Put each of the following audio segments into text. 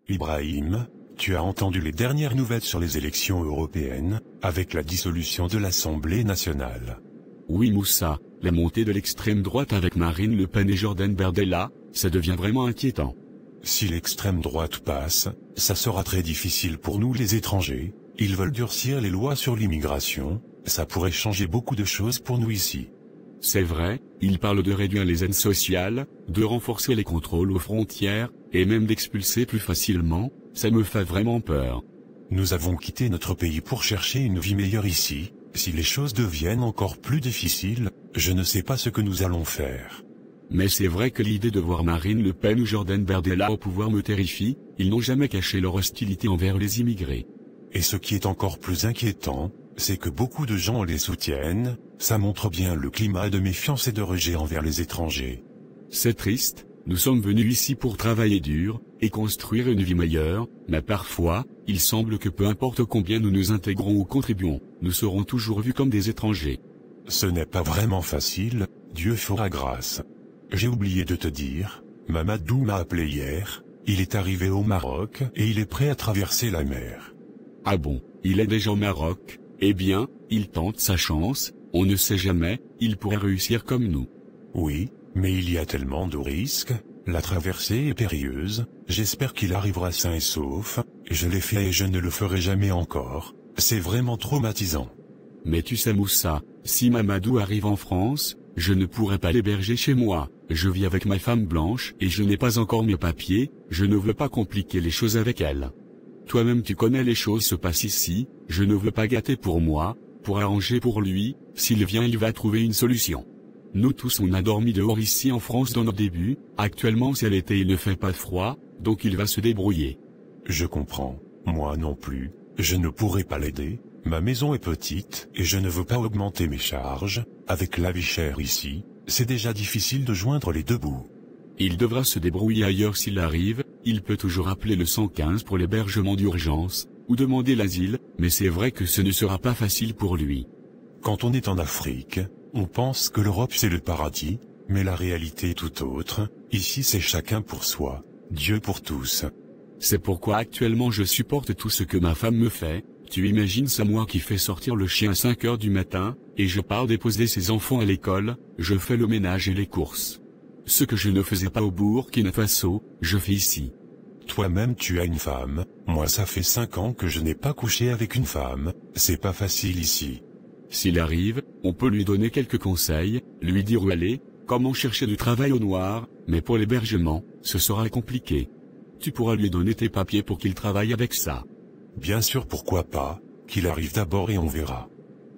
Ibrahim, tu as entendu les dernières nouvelles sur les élections européennes, avec la dissolution de l'Assemblée nationale. Oui Moussa, la montée de l'extrême droite avec Marine Le Pen et Jordan Bardella, ça devient vraiment inquiétant. Si l'extrême droite passe, ça sera très difficile pour nous les étrangers. Ils veulent durcir les lois sur l'immigration, ça pourrait changer beaucoup de choses pour nous ici. C'est vrai, ils parlent de réduire les aides sociales, de renforcer les contrôles aux frontières, et même d'expulser plus facilement, ça me fait vraiment peur. Nous avons quitté notre pays pour chercher une vie meilleure ici. Si les choses deviennent encore plus difficiles, je ne sais pas ce que nous allons faire. Mais c'est vrai que l'idée de voir Marine Le Pen ou Jordan Bardella au pouvoir me terrifie, ils n'ont jamais caché leur hostilité envers les immigrés. Et ce qui est encore plus inquiétant, c'est que beaucoup de gens les soutiennent, ça montre bien le climat de méfiance et de rejet envers les étrangers. C'est triste, nous sommes venus ici pour travailler dur, et construire une vie meilleure, mais parfois, il semble que peu importe combien nous nous intégrons ou contribuons, nous serons toujours vus comme des étrangers. Ce n'est pas vraiment facile, Dieu fera grâce. J'ai oublié de te dire, Mamadou m'a appelé hier, il est arrivé au Maroc et il est prêt à traverser la mer. Ah bon, il est déjà au Maroc? Eh bien, il tente sa chance, on ne sait jamais, il pourrait réussir comme nous. Oui, mais il y a tellement de risques, la traversée est périlleuse, j'espère qu'il arrivera sain et sauf, je l'ai fait et je ne le ferai jamais encore, c'est vraiment traumatisant. Mais tu sais Moussa, si Mamadou arrive en France, je ne pourrai pas l'héberger chez moi, je vis avec ma femme blanche et je n'ai pas encore mes papiers, je ne veux pas compliquer les choses avec elle. Toi-même tu connais les choses se passent ici, je ne veux pas gâter pour moi, pour arranger pour lui, s'il vient il va trouver une solution. Nous tous on a dormi dehors ici en France dans nos débuts, actuellement c'est l'été il ne fait pas froid, donc il va se débrouiller. Je comprends, moi non plus, je ne pourrai pas l'aider, ma maison est petite et je ne veux pas augmenter mes charges, avec la vie chère ici, c'est déjà difficile de joindre les deux bouts. Il devra se débrouiller ailleurs s'il arrive, il peut toujours appeler le 115 pour l'hébergement d'urgence, ou demander l'asile, mais c'est vrai que ce ne sera pas facile pour lui. Quand on est en Afrique, on pense que l'Europe c'est le paradis, mais la réalité est tout autre, ici c'est chacun pour soi, Dieu pour tous. C'est pourquoi actuellement je supporte tout ce que ma femme me fait, tu imagines ça moi qui fais sortir le chien à 5 heures du matin, et je pars déposer ses enfants à l'école, je fais le ménage et les courses. Ce que je ne faisais pas au Burkina Faso, je fais ici. Toi-même tu as une femme, moi ça fait 5 ans que je n'ai pas couché avec une femme, c'est pas facile ici. S'il arrive, on peut lui donner quelques conseils, lui dire où aller, comment chercher du travail au noir, mais pour l'hébergement, ce sera compliqué. Tu pourras lui donner tes papiers pour qu'il travaille avec ça. Bien sûr pourquoi pas, qu'il arrive d'abord et on verra.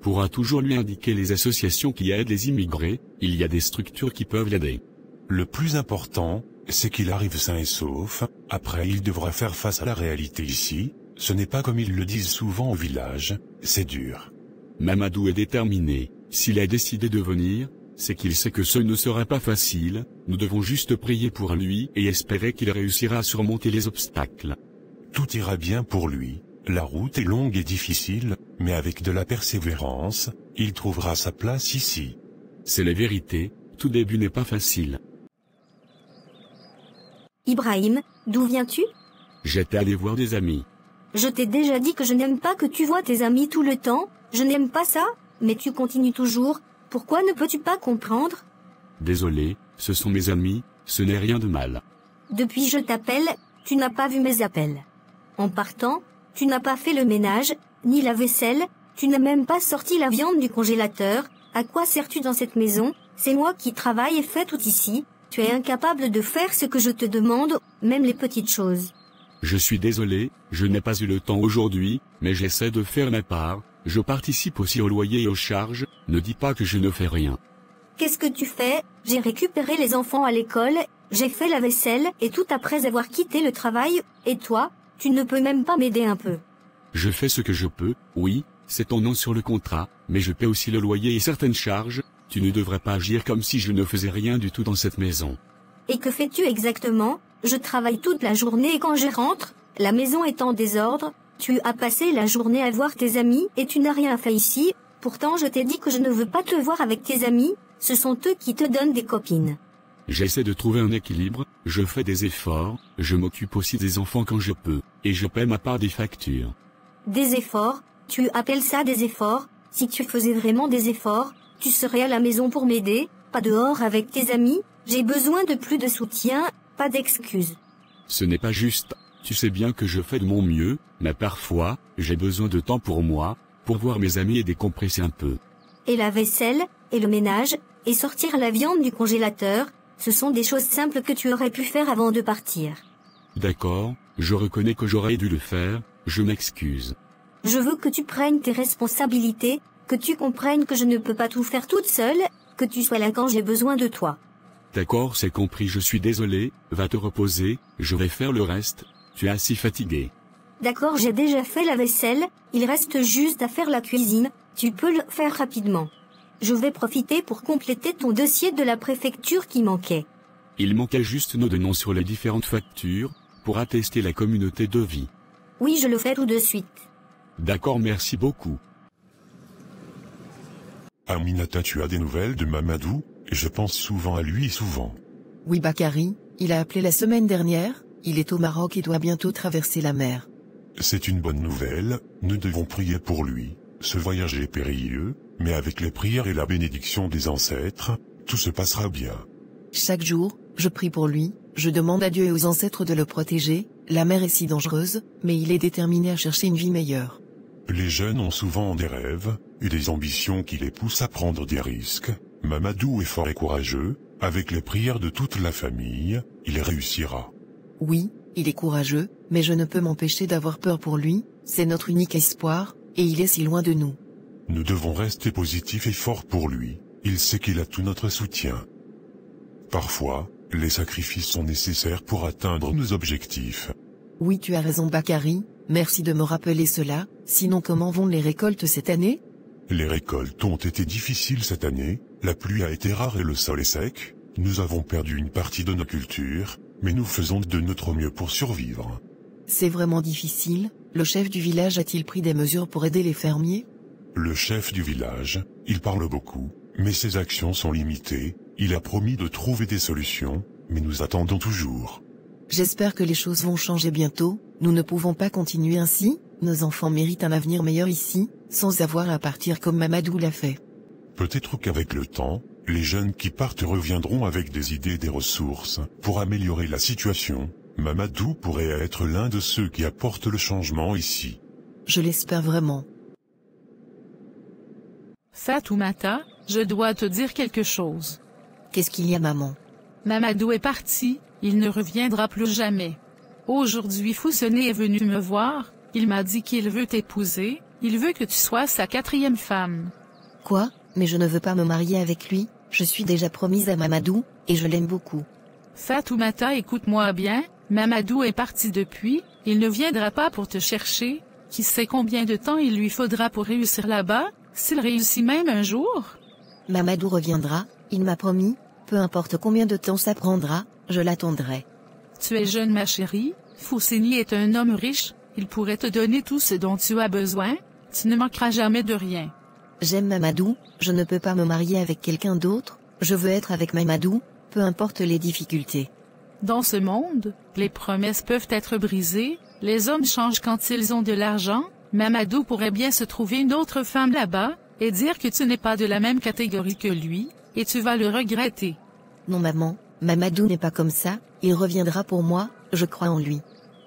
Pourra toujours lui indiquer les associations qui aident les immigrés, il y a des structures qui peuvent l'aider. Le plus important, c'est qu'il arrive sain et sauf, après il devra faire face à la réalité ici, ce n'est pas comme ils le disent souvent au village, c'est dur. Mamadou est déterminé, s'il a décidé de venir, c'est qu'il sait que ce ne sera pas facile, nous devons juste prier pour lui et espérer qu'il réussira à surmonter les obstacles. Tout ira bien pour lui, la route est longue et difficile, mais avec de la persévérance, il trouvera sa place ici. C'est la vérité, tout début n'est pas facile. Ibrahim, d'où viens-tu? J'étais allé voir des amis. Je t'ai déjà dit que je n'aime pas que tu vois tes amis tout le temps, je n'aime pas ça, mais tu continues toujours, pourquoi ne peux-tu pas comprendre? Désolé, ce sont mes amis, ce n'est rien de mal. Depuis je t'appelle, tu n'as pas vu mes appels. En partant, tu n'as pas fait le ménage, ni la vaisselle, tu n'as même pas sorti la viande du congélateur, à quoi sers-tu dans cette maison? C'est moi qui travaille et fais tout ici, tu es incapable de faire ce que je te demande, même les petites choses. Je suis désolé, je n'ai pas eu le temps aujourd'hui, mais j'essaie de faire ma part, je participe aussi au loyer et aux charges, ne dis pas que je ne fais rien. Qu'est-ce que tu fais? J'ai récupéré les enfants à l'école, j'ai fait la vaisselle et tout après avoir quitté le travail, et toi, tu ne peux même pas m'aider un peu. Je fais ce que je peux, oui, c'est ton nom sur le contrat, mais je paie aussi le loyer et certaines charges, tu ne devrais pas agir comme si je ne faisais rien du tout dans cette maison. Et que fais-tu exactement? Je travaille toute la journée et quand je rentre, la maison est en désordre, tu as passé la journée à voir tes amis et tu n'as rien fait ici, pourtant je t'ai dit que je ne veux pas te voir avec tes amis, ce sont eux qui te donnent des copines. J'essaie de trouver un équilibre, je fais des efforts, je m'occupe aussi des enfants quand je peux, et je paie ma part des factures. Des efforts? Tu appelles ça des efforts? Si tu faisais vraiment des efforts, tu serais à la maison pour m'aider, pas dehors avec tes amis. J'ai besoin de plus de soutien, pas d'excuses. Ce n'est pas juste, tu sais bien que je fais de mon mieux, mais parfois, j'ai besoin de temps pour moi, pour voir mes amis et décompresser un peu. Et la vaisselle, et le ménage, et sortir la viande du congélateur, ce sont des choses simples que tu aurais pu faire avant de partir. D'accord, je reconnais que j'aurais dû le faire, je m'excuse. Je veux que tu prennes tes responsabilités, que tu comprennes que je ne peux pas tout faire toute seule, que tu sois là quand j'ai besoin de toi. D'accord, c'est compris, je suis désolé, va te reposer, je vais faire le reste, tu es assez fatigué. D'accord, j'ai déjà fait la vaisselle, il reste juste à faire la cuisine, tu peux le faire rapidement. Je vais profiter pour compléter ton dossier de la préfecture qui manquait. Il manquait juste nos deux noms sur les différentes factures, pour attester la communauté de vie. Oui, je le fais tout de suite. D'accord, merci beaucoup. Aminata, tu as des nouvelles de Mamadou? Je pense souvent à lui souvent. Oui Bakary, il a appelé la semaine dernière, il est au Maroc et doit bientôt traverser la mer. C'est une bonne nouvelle, nous devons prier pour lui. Ce voyage est périlleux, mais avec les prières et la bénédiction des ancêtres, tout se passera bien. Chaque jour, je prie pour lui, je demande à Dieu et aux ancêtres de le protéger, la mer est si dangereuse, mais il est déterminé à chercher une vie meilleure. Les jeunes ont souvent des rêves, et des ambitions qui les poussent à prendre des risques. Mamadou est fort et courageux, avec les prières de toute la famille, il réussira. Oui, il est courageux, mais je ne peux m'empêcher d'avoir peur pour lui, c'est notre unique espoir, et il est si loin de nous. Nous devons rester positifs et forts pour lui, il sait qu'il a tout notre soutien. Parfois, les sacrifices sont nécessaires pour atteindre nos objectifs. Oui, tu as raison Bakary, merci de me rappeler cela, sinon comment vont les récoltes cette année? Les récoltes ont été difficiles cette année, la pluie a été rare et le sol est sec, nous avons perdu une partie de nos cultures, mais nous faisons de notre mieux pour survivre. C'est vraiment difficile, le chef du village a-t-il pris des mesures pour aider les fermiers? Le chef du village, il parle beaucoup, mais ses actions sont limitées, il a promis de trouver des solutions, mais nous attendons toujours. J'espère que les choses vont changer bientôt, nous ne pouvons pas continuer ainsi, nos enfants méritent un avenir meilleur ici, sans avoir à partir comme Mamadou l'a fait. Peut-être qu'avec le temps, les jeunes qui partent reviendront avec des idées et des ressources pour améliorer la situation. Mamadou pourrait être l'un de ceux qui apportent le changement ici. Je l'espère vraiment. Fatoumata, je dois te dire quelque chose. Qu'est-ce qu'il y a maman? Mamadou est parti, il ne reviendra plus jamais. Aujourd'hui Fousseni est venu me voir, il m'a dit qu'il veut t'épouser, il veut que tu sois sa 4e femme. Quoi? Mais je ne veux pas me marier avec lui, je suis déjà promise à Mamadou, et je l'aime beaucoup. Fatoumata, écoute-moi bien, Mamadou est parti depuis, il ne viendra pas pour te chercher, qui sait combien de temps il lui faudra pour réussir là-bas, s'il réussit même un jour? Mamadou reviendra, il m'a promis, peu importe combien de temps ça prendra, je l'attendrai. Tu es jeune ma chérie, Fousseni est un homme riche, il pourrait te donner tout ce dont tu as besoin, tu ne manqueras jamais de rien. J'aime Mamadou, je ne peux pas me marier avec quelqu'un d'autre, je veux être avec Mamadou, peu importe les difficultés. Dans ce monde, les promesses peuvent être brisées, les hommes changent quand ils ont de l'argent, Mamadou pourrait bien se trouver une autre femme là-bas, et dire que tu n'es pas de la même catégorie que lui, et tu vas le regretter. Non maman, Mamadou n'est pas comme ça, il reviendra pour moi, je crois en lui.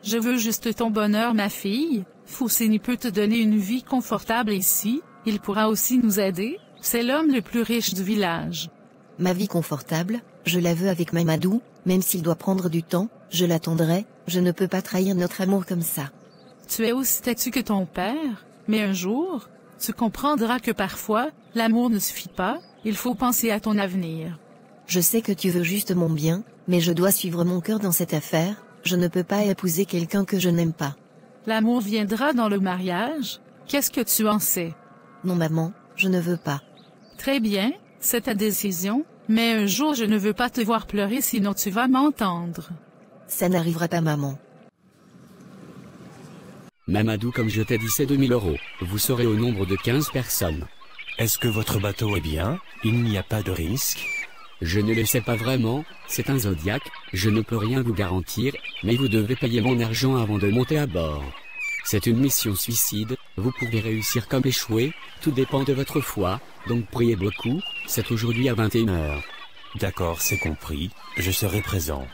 Je veux juste ton bonheur ma fille, Fousseni peut te donner une vie confortable ici, il pourra aussi nous aider, c'est l'homme le plus riche du village. Ma vie confortable, je la veux avec Mamadou, même s'il doit prendre du temps, je l'attendrai, je ne peux pas trahir notre amour comme ça. Tu es aussi têtu que ton père, mais un jour, tu comprendras que parfois, l'amour ne suffit pas, il faut penser à ton avenir. Je sais que tu veux juste mon bien, mais je dois suivre mon cœur dans cette affaire, je ne peux pas épouser quelqu'un que je n'aime pas. L'amour viendra dans le mariage, qu'est-ce que tu en sais? Non maman, je ne veux pas. Très bien, c'est ta décision, mais un jour je ne veux pas te voir pleurer sinon tu vas m'entendre. Ça n'arrivera pas maman. Mamadou, comme je t'ai dit, c'est 2000 €. Vous serez au nombre de 15 personnes. Est-ce que votre bateau est bien? Il n'y a pas de risque? Je ne le sais pas vraiment, c'est un zodiaque, je ne peux rien vous garantir, mais vous devez payer mon argent avant de monter à bord. C'est une mission suicide, vous pouvez réussir comme échouer, tout dépend de votre foi, donc priez beaucoup, c'est aujourd'hui à 21h. D'accord, c'est compris, je serai présent.